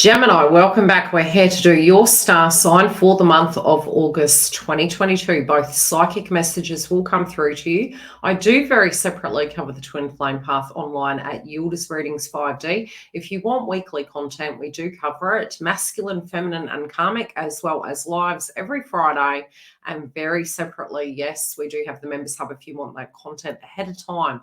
Gemini, welcome back. We're here to do your star sign for the month of August 2022. Both psychic messages will come through to you. I do very separately cover the twin flame path online at YILDIZ Readings 5D. If you want weekly content, we do cover it, masculine, feminine, and karmic, as well as lives every Friday. And very separately, yes, we do have the Members Hub if you want that content ahead of time.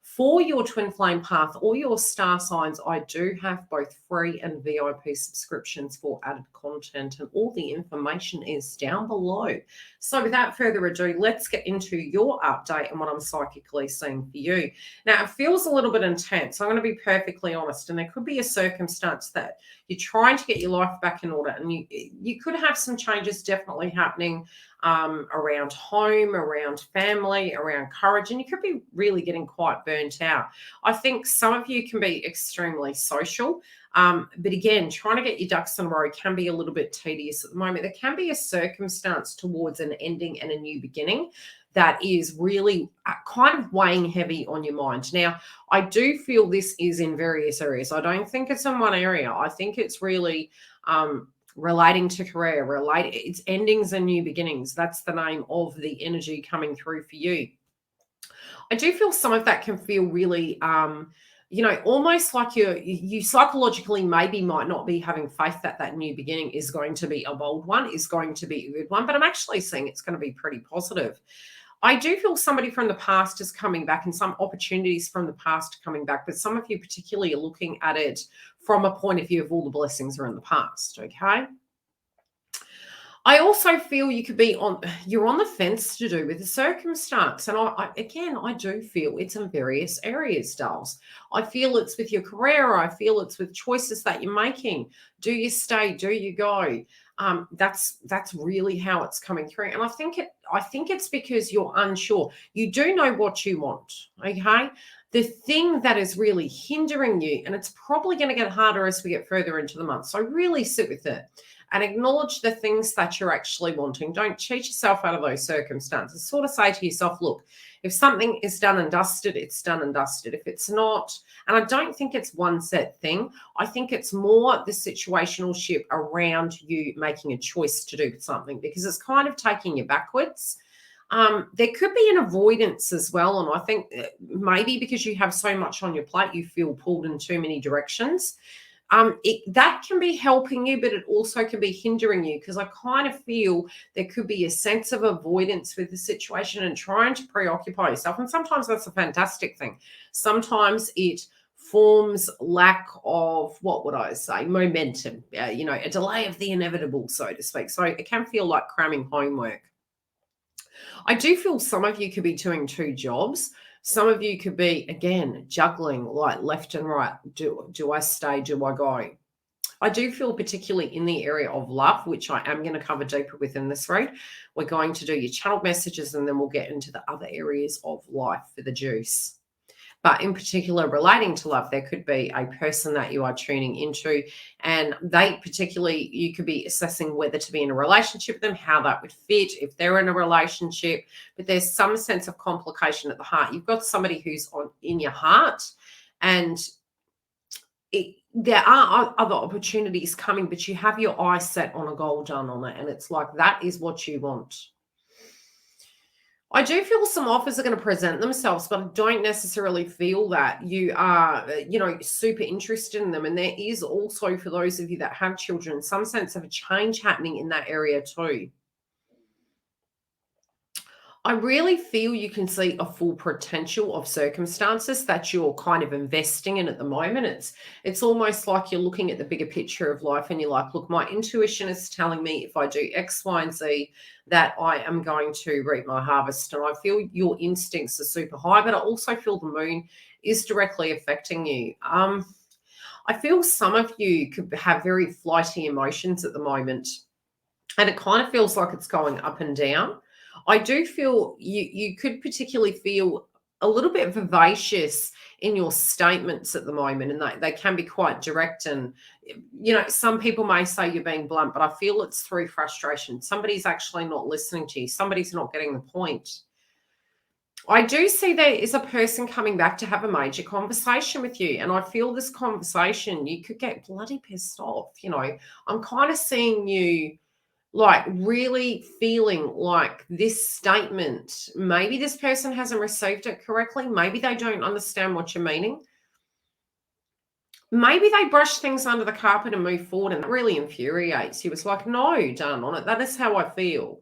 For your twin flame path or your star signs, I do have both free and VIP subscriptions for added content, and all the information is down below. So without further ado, let's get into your update and what I'm psychically seeing for you. Now, it feels a little bit intense. I'm going to be perfectly honest, and there could be a circumstance that you're trying to get your life back in order, and you could have some changes definitely happening around home, around family, around courage, and you could be really getting quite burnt out. I think some of you can be extremely social, but again, trying to get your ducks in a row can be a little bit tedious at the moment. There can be a circumstance towards an ending and a new beginning that is really kind of weighing heavy on your mind. Now, I do feel this is in various areas. I don't think it's in one area. I think it's really relating to career, it's endings and new beginnings. That's the name of the energy coming through for you. I do feel some of that can feel really, almost like you psychologically maybe might not be having faith that that new beginning is going to be a bold one, is going to be a good one, but I'm actually seeing it's going to be pretty positive. I do feel somebody from the past is coming back and some opportunities from the past coming back, but some of you particularly are looking at it from a point of view of all the blessings are in the past, okay? I also feel you could be you're on the fence to do with the circumstance. And I do feel it's in various areas, dolls. I feel it's with your career. I feel it's with choices that you're making. Do you stay? Do you go? That's really how it's coming through. And I think it's because you're unsure. You do know what you want, okay? The thing that is really hindering you, and it's probably going to get harder as we get further into the month. So really sit with it and acknowledge the things that you're actually wanting. Don't cheat yourself out of those circumstances. Sort of say to yourself, look, if something is done and dusted, it's done and dusted. If it's not, and I don't think it's one set thing. I think it's more the situational ship around you making a choice to do something, because it's kind of taking you backwards. There could be an avoidance as well. And I think maybe because you have so much on your plate, you feel pulled in too many directions. That can be helping you, but it also can be hindering you, because I kind of feel there could be a sense of avoidance with the situation and trying to preoccupy yourself. And sometimes that's a fantastic thing. Sometimes it forms lack of, what would I say, momentum, a delay of the inevitable, so to speak. So it can feel like cramming homework. I do feel some of you could be doing two jobs. Some of you could be, again, juggling like left and right. Do I stay? Do I go? I do feel particularly in the area of love, which I am going to cover deeper within this read. We're going to do your channeled messages, and then we'll get into the other areas of life for the juice. But in particular, relating to love, there could be a person that you are tuning into, and you could be assessing whether to be in a relationship with them, how that would fit, if they're in a relationship, but there's some sense of complication at the heart. You've got somebody who's in your heart, and there are other opportunities coming, but you have your eyes set on a goal done on it, and it's like that is what you want. I do feel some offers are going to present themselves, but I don't necessarily feel that you are, super interested in them. And there is also, for those of you that have children, some sense of a change happening in that area too. I really feel you can see a full potential of circumstances that you're kind of investing in at the moment. It's almost like you're looking at the bigger picture of life, and you're like, look, my intuition is telling me if I do X, Y, and Z, that I am going to reap my harvest. And I feel your instincts are super high, but I also feel the moon is directly affecting you. I feel some of you could have very flighty emotions at the moment, and it kind of feels like it's going up and down. I do feel you could particularly feel a little bit vivacious in your statements at the moment, and they can be quite direct. And, some people may say you're being blunt, but I feel it's through frustration. Somebody's actually not listening to you. Somebody's not getting the point. I do see there is a person coming back to have a major conversation with you. And I feel this conversation, you could get bloody pissed off. I'm kind of seeing you like really feeling like this statement, maybe this person hasn't received it correctly. Maybe they don't understand what you're meaning. Maybe they brush things under the carpet and move forward, and that really infuriates you. It's like, no, darn on it. That is how I feel.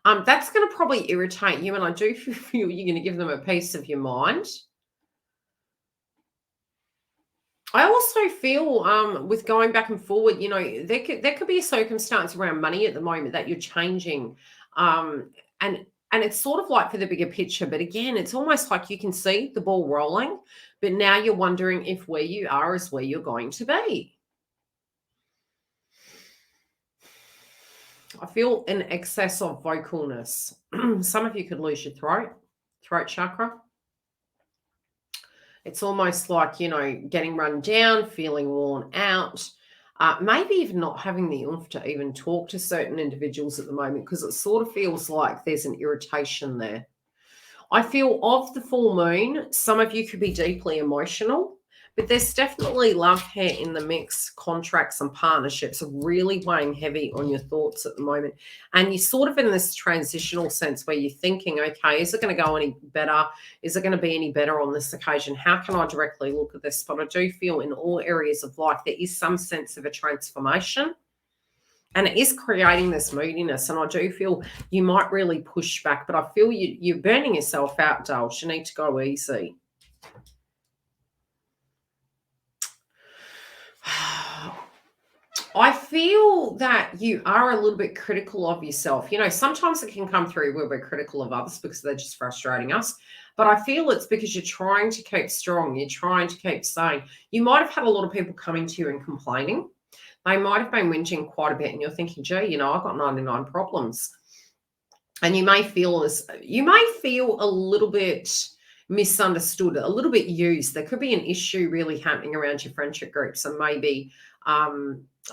That's going to probably irritate you, and I do feel you're going to give them a piece of your mind. I also feel with going back and forward, there could be a circumstance around money at the moment that you're changing, and it's sort of like for the bigger picture. But again, it's almost like you can see the ball rolling, but now you're wondering if where you are is where you're going to be. I feel an excess of vocalness. Some of you could lose your throat chakra. It's almost like, getting run down, feeling worn out, maybe even not having the oomph to even talk to certain individuals at the moment, because it sort of feels like there's an irritation there. I feel of the full moon, some of you could be deeply emotional, but there's definitely love here in the mix. Contracts and partnerships are really weighing heavy on your thoughts at the moment. And you're sort of in this transitional sense where you're thinking, okay, is it going to go any better? Is it going to be any better on this occasion? How can I directly look at this? But I do feel in all areas of life, there is some sense of a transformation. And it is creating this moodiness. And I do feel you might really push back, but I feel you're burning yourself out, Dulce. You need to go easy. I feel that you are a little bit critical of yourself. Sometimes it can come through where we're critical of others because they're just frustrating us. But I feel it's because you're trying to keep strong. You're trying to keep sane. You might have had a lot of people coming to you and complaining. They might have been whinging quite a bit, and you're thinking, gee, I've got 99 problems. And you may feel a little bit misunderstood, a little bit used. There could be an issue really happening around your friendship groups, and maybe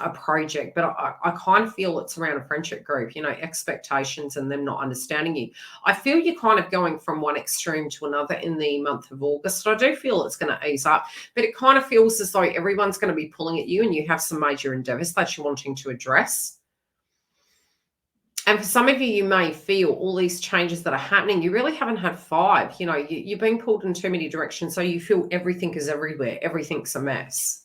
a project, but I kind of feel it's around a friendship group, expectations and them not understanding you. I feel you're kind of going from one extreme to another in the month of August. I do feel it's going to ease up, but it kind of feels as though everyone's going to be pulling at you and you have some major endeavors that you're wanting to address. And for some of you, you may feel all these changes that are happening. You really haven't had five. You're being pulled in too many directions, so you feel everything is everywhere. Everything's a mess.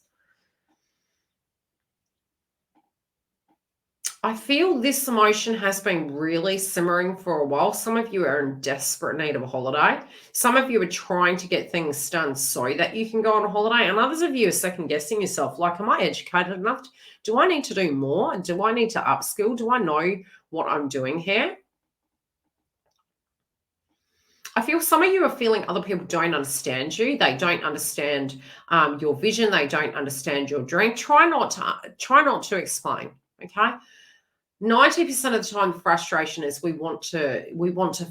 I feel this emotion has been really simmering for a while. Some of you are in desperate need of a holiday. Some of you are trying to get things done so that you can go on a holiday. And others of you are second guessing yourself. Like, am I educated enough? Do I need to do more? Do I need to upskill? Do I know what I'm doing here? I feel some of you are feeling other people don't understand you. They don't understand your vision. They don't understand your dream. Try not to explain. Okay. 90% of the time, the frustration is we want to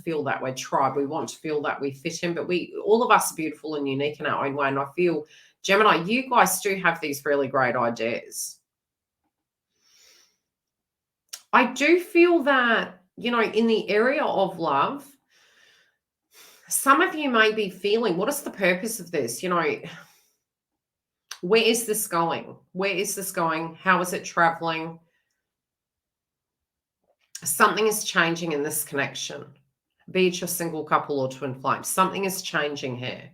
feel that we're tribe. We want to feel that we fit in, but all of us are beautiful and unique in our own way. And I feel, Gemini, you guys do have these really great ideas. I do feel that, in the area of love, some of you may be feeling, what is the purpose of this? Where is this going? Where is this going? How is it traveling? Something is changing in this connection, be it your single couple or twin flame. Something is changing here.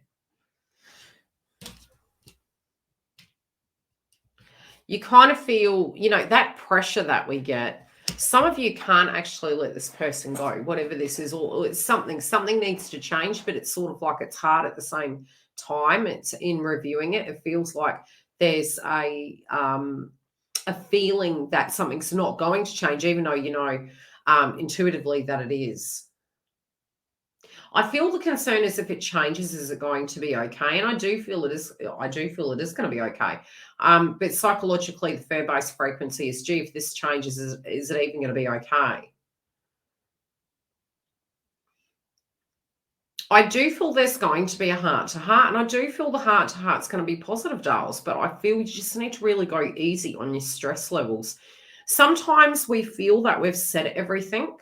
You kind of feel, that pressure that we get. Some of you can't actually let this person go, whatever this is, or it's something needs to change, but it's sort of like it's hard at the same time. It's in reviewing it. It feels like there's a feeling that something's not going to change, even though intuitively that it is. I feel the concern is if it changes, is it going to be okay? And I do feel it is going to be okay. But psychologically, the fair-based frequency is, gee, if this changes, is it even going to be okay? I do feel there's going to be a heart-to-heart, and I do feel the heart-to-heart's going to be positive, Dales, but I feel you just need to really go easy on your stress levels. Sometimes we feel that we've said everything,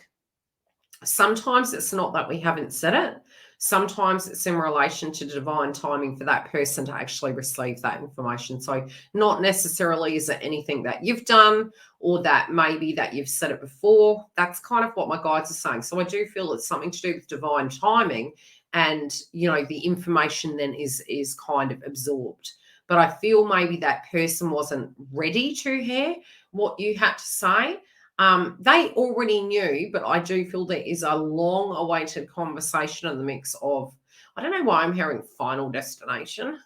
Sometimes it's not that we haven't said it. Sometimes it's in relation to divine timing for that person to actually receive that information. So not necessarily is it anything that you've done or that maybe that you've said it before. That's kind of what my guides are saying. So I do feel it's something to do with divine timing, and the information then is kind of absorbed. But I feel maybe that person wasn't ready to hear what you had to say. They already knew, but I do feel there is a long-awaited conversation in the mix of, I don't know why I'm hearing final destination.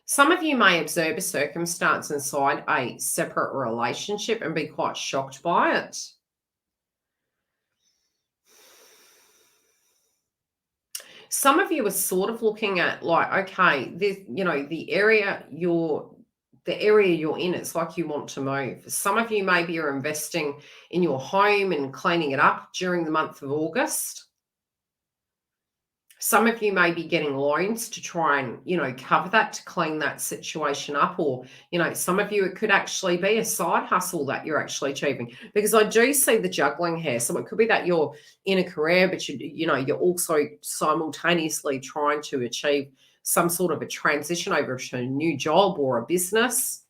Some of you may observe a circumstance inside a separate relationship and be quite shocked by it. Some of you are sort of looking at like, okay, this, the area you're in, it's like you want to move. Some of you maybe are investing in your home and cleaning it up during the month of August. Some of you may be getting loans to try and, cover that, to clean that situation up. Or, some of you, it could actually be a side hustle that you're actually achieving. Because I do see the juggling here. So it could be that you're in a career, but you're also simultaneously trying to achieve some sort of a transition over to a new job or a business.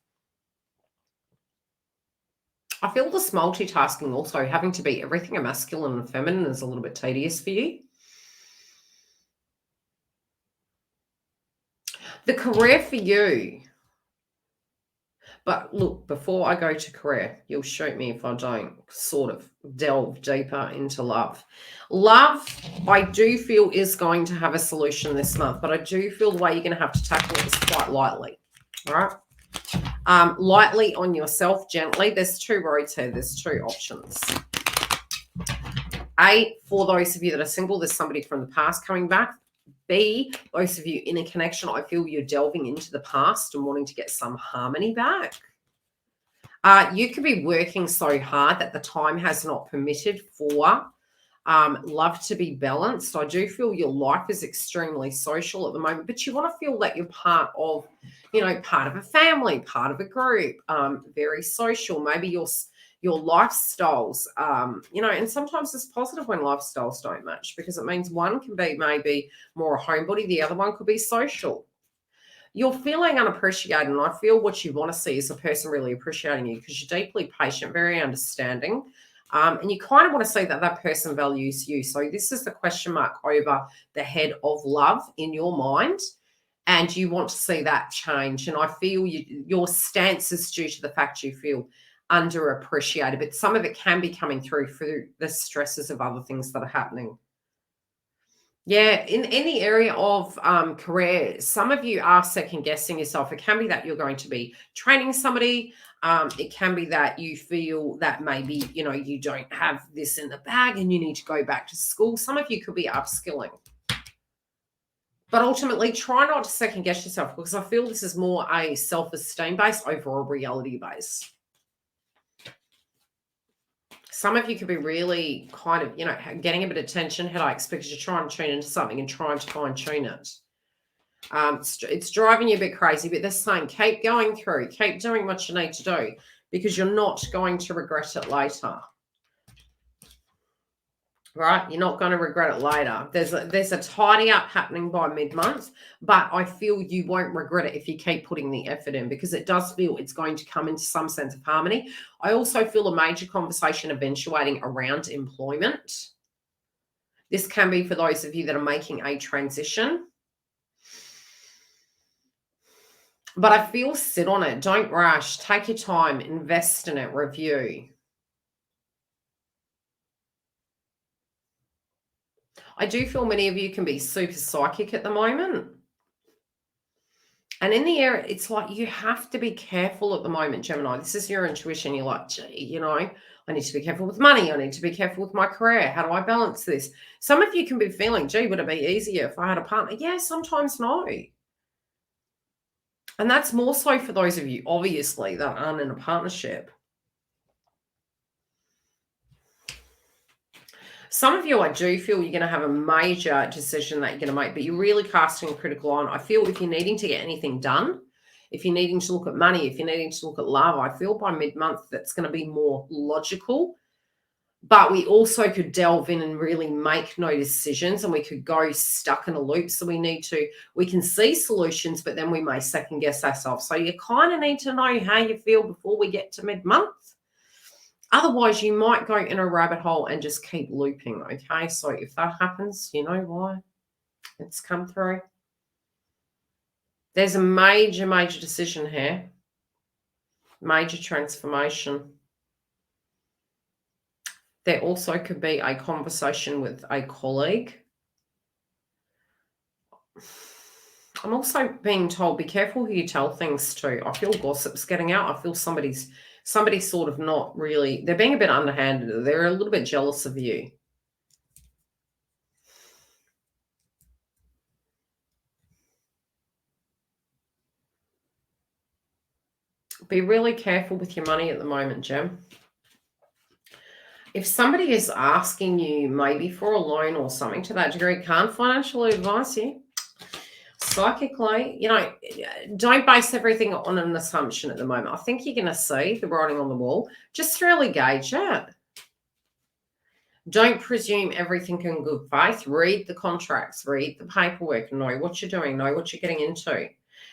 I feel this multitasking also, having to be everything a masculine and feminine, is a little bit tedious for you. The career for you. But look, before I go to career, you'll shoot me if I don't sort of delve deeper into love. Love, I do feel, is going to have a solution this month, but I do feel the way you're going to have to tackle it is quite lightly. All right. Lightly on yourself, gently. There's two roads here. There's two options. A, for those of you that are single, there's somebody from the past coming back. B, those of you in a connection, I feel you're delving into the past and wanting to get some harmony back. You could be working so hard that the time has not permitted for love to be balanced. I do feel your life is extremely social at the moment, but you want to feel that you're part of, part of a family, part of a group, very social. Maybe your lifestyles, and sometimes it's positive when lifestyles don't match, because it means one can be maybe more a homebody, the other one could be social. You're feeling unappreciated, and I feel what you want to see is a person really appreciating you, because you're deeply patient, very understanding, and you kind of want to see that that person values you. So this is the question mark over the head of love in your mind, and you want to see that change. And I feel your stance is due to the fact you feel underappreciated, but some of it can be coming through the stresses of other things that are happening. Yeah, in the area of career, some of you are second guessing yourself. It can be that you're going to be training somebody. It can be that you feel that maybe, you don't have this in the bag and you need to go back to school. Some of you could be upskilling. But ultimately, try not to second guess yourself, because I feel this is more a self-esteem base over a reality base. Some of you could be really kind of, getting a bit of tension, headaches, because you're trying to tune into something and trying to fine tune it. It's driving you a bit crazy, but they're saying keep going through, keep doing what you need to do, because you're not going to regret it later. Right? You're not going to regret it later. There's a tidy up happening by mid-month, but I feel you won't regret it if you keep putting the effort in, because it does feel it's going to come into some sense of harmony. I also feel a major conversation eventuating around employment. This can be for those of you that are making a transition. But I feel sit on it. Don't rush. Take your time. Invest in it. Review. I do feel many of you can be super psychic at the moment. And in the area, it's like you have to be careful at the moment, Gemini. This is your intuition. You're like, gee, I need to be careful with money. I need to be careful with my career. How do I balance this? Some of you can be feeling, gee, would it be easier if I had a partner? Yeah, sometimes no. And that's more so for those of you, obviously, that aren't in a partnership. Some of you, I do feel you're going to have a major decision that you're going to make, but you're really casting a critical eye. I feel if you're needing to get anything done, if you're needing to look at money, if you're needing to look at love, I feel by mid-month that's going to be more logical. But we also could delve in and really make no decisions, and we could go stuck in a loop. So we can see solutions, but then we may second guess ourselves. So you kind of need to know how you feel before we get to mid-month. Otherwise, you might go in a rabbit hole and just keep looping, okay? So if that happens, you know why. It's come through. There's a major, major decision here. Major transformation. There also could be a conversation with a colleague. I'm also being told, be careful who you tell things to. I feel gossip's getting out. I feel somebody's sort of not really, they're being a bit underhanded. They're a little bit jealous of you. Be really careful with your money at the moment, Gem. If somebody is asking you maybe for a loan or something to that degree, can't financially advise you. Psychically, you know, don't base everything on an assumption at the moment. I think you're going to see the writing on the wall. Just really gauge it. Don't presume everything in good faith. Read the contracts, read the paperwork, know what you're doing, know what you're getting into.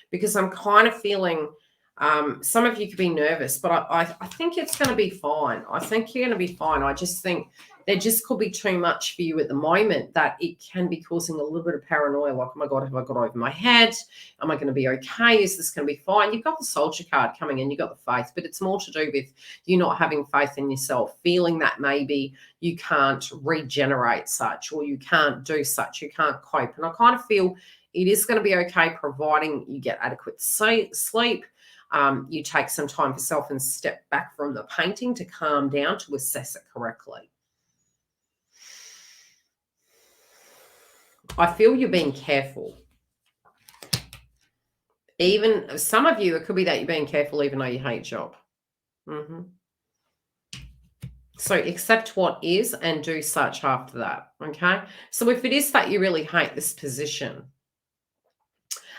Because I'm kind of feeling some of you could be nervous, but I think it's going to be fine. I think you're going to be fine. I just think there just could be too much for you at the moment that it can be causing a little bit of paranoia. Like, oh my God, have I got over my head? Am I going to be okay? Is this going to be fine? You've got the soldier card coming in. You've got the faith, but it's more to do with you not having faith in yourself, feeling that maybe you can't regenerate such, or you can't do such, you can't cope. And I kind of feel it is going to be okay providing you get adequate sleep. You take some time for self and step back from the painting to calm down to assess it correctly. I feel you're being careful. Even some of you, it could be that you're being careful even though you hate your job. So accept what is and do such after that, okay? So if it is that you really hate this position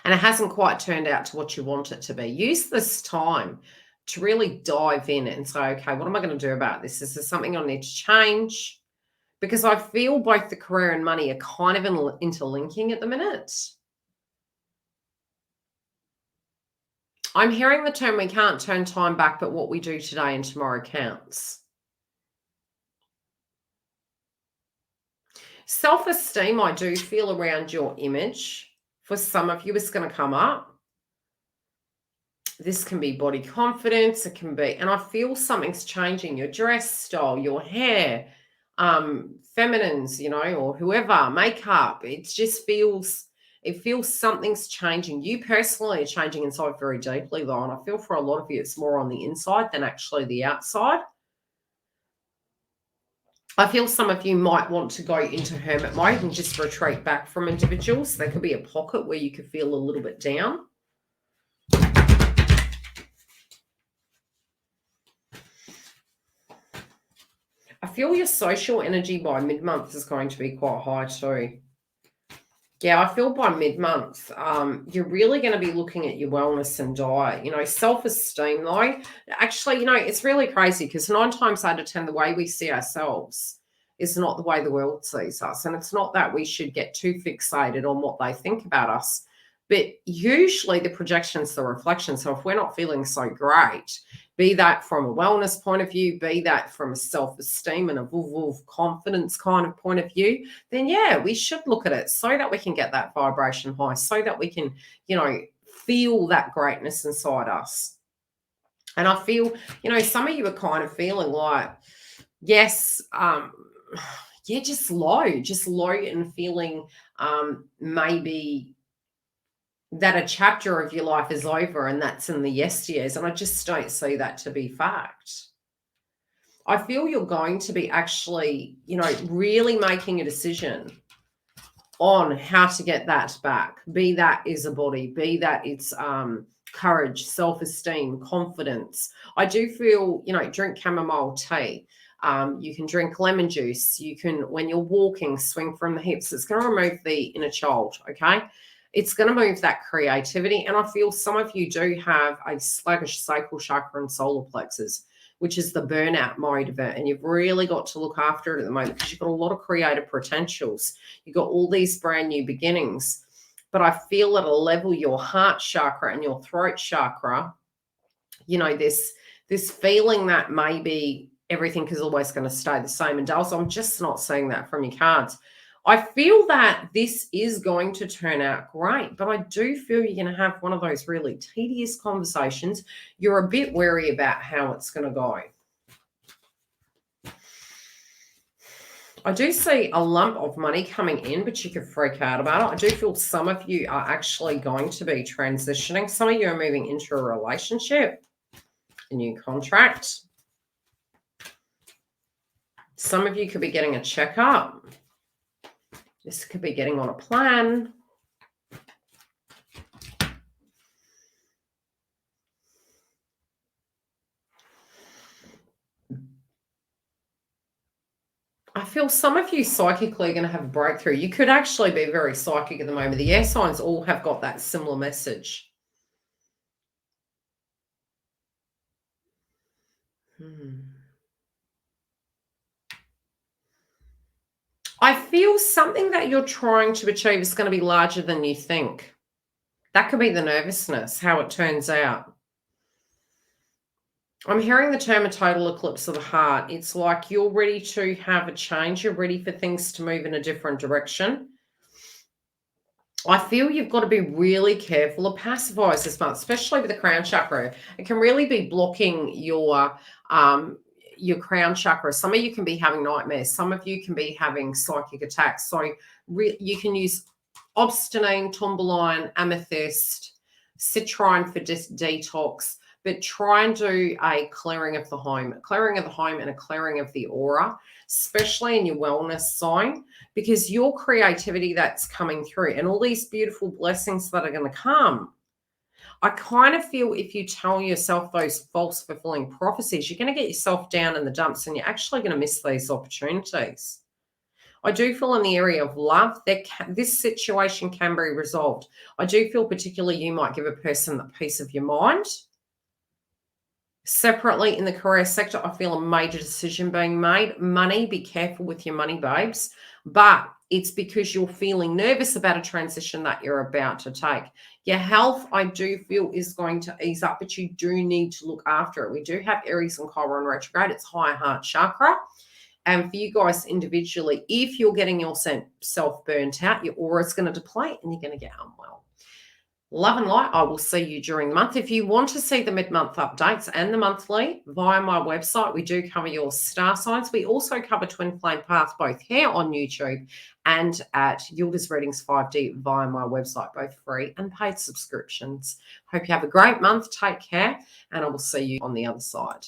and it hasn't quite turned out to what you want it to be, use this time to really dive in and say, okay, what am I going to do about this? Is there something I need to change? Because I feel both the career and money are kind of interlinking at the minute. I'm hearing the term, we can't turn time back, but what we do today and tomorrow counts. Self-esteem, I do feel around your image. For some of you, it's going to come up. This can be body confidence. It can be, and I feel something's changing. Your dress style, your hair, feminines, you know, or whoever, makeup. It just feels, something's changing. You personally are changing inside very deeply, though, and I feel for a lot of you, it's more on the inside than actually the outside. I feel some of you might want to go into hermit mode and just retreat back from individuals. There could be a pocket where you could feel a little bit down. I feel your social energy by mid-month is going to be quite high too. Yeah, I feel by mid-month, you're really going to be looking at your wellness and diet. You know, self-esteem though, actually, you know, it's really crazy because 9 times out of 10, the way we see ourselves is not the way the world sees us. And it's not that we should get too fixated on what they think about us, but usually the projection's the reflection. So if we're not feeling so great, be that from a wellness point of view, be that from a self-esteem and a confidence kind of point of view, then yeah, we should look at it so that we can get that vibration high, so that we can, you know, feel that greatness inside us. And I feel, you know, some of you are kind of feeling like, yes, yeah, just low and feeling maybe that a chapter of your life is over and that's in the yesteryears. And I just don't see that to be fact. I feel you're going to be actually, you know, really making a decision on how to get that back. Be that is a body, be that it's courage, self-esteem, confidence. I do feel, you know, drink chamomile tea. You can drink lemon juice. You can, when you're walking, swing from the hips. It's going to remove the inner child, okay? It's going to move that creativity. And I feel some of you do have a sluggish sacral chakra and solar plexus. which is the burnout mode of it. And you've really got to look after it at the moment because you've got a lot of creative potentials. You've got all these brand new beginnings. But I feel at a level, your heart chakra and your throat chakra, you know, this feeling that maybe everything is always going to stay the same. And Dale, so I'm just not seeing that from your cards. I feel that this is going to turn out great, but I do feel you're going to have one of those really tedious conversations. You're a bit wary about how it's going to go. I do see a lump of money coming in, but you could freak out about it. I do feel some of you are actually going to be transitioning. Some of you are moving into a relationship, a new contract. Some of you could be getting a checkup. This could be getting on a plan. I feel some of you psychically are going to have a breakthrough. You could actually be very psychic at the moment. The air signs all have got that similar message. I feel something that you're trying to achieve is going to be larger than you think. That could be the nervousness, how it turns out. I'm hearing the term a total eclipse of the heart. It's like you're ready to have a change. You're ready for things to move in a different direction. I feel you've got to be really careful of pacifiers this month, especially with the crown chakra. It can really be blocking your crown chakra. Some of you can be having nightmares. Some of you can be having psychic attacks. So you can use obstinine, tourmaline, amethyst, citrine for detox, but try and do a clearing of the home and a clearing of the aura, especially in your wellness zone, because your creativity that's coming through and all these beautiful blessings that are going to come. I kind of feel if you tell yourself those false fulfilling prophecies, you're going to get yourself down in the dumps and you're actually going to miss these opportunities. I do feel in the area of love that this situation can be resolved. I do feel particularly you might give a person the peace of your mind. Separately, in the career sector, I feel a major decision being made. Money, be careful with your money, babes. But it's because you're feeling nervous about a transition that you're about to take. Your health, I do feel, is going to ease up, but you do need to look after it. We do have Aries and Chiron retrograde. It's high heart chakra. And for you guys individually, if you're getting yourself burnt out, your aura is going to deplete and you're going to get unwell. Love and light. I will see you during the month. If you want to see the mid-month updates and the monthly via my website, we do cover your star signs. We also cover twin flame paths both here on YouTube and at YILDIZ Readings 5D via my website, both free and paid subscriptions. Hope you have a great month. Take care, and I will see you on the other side.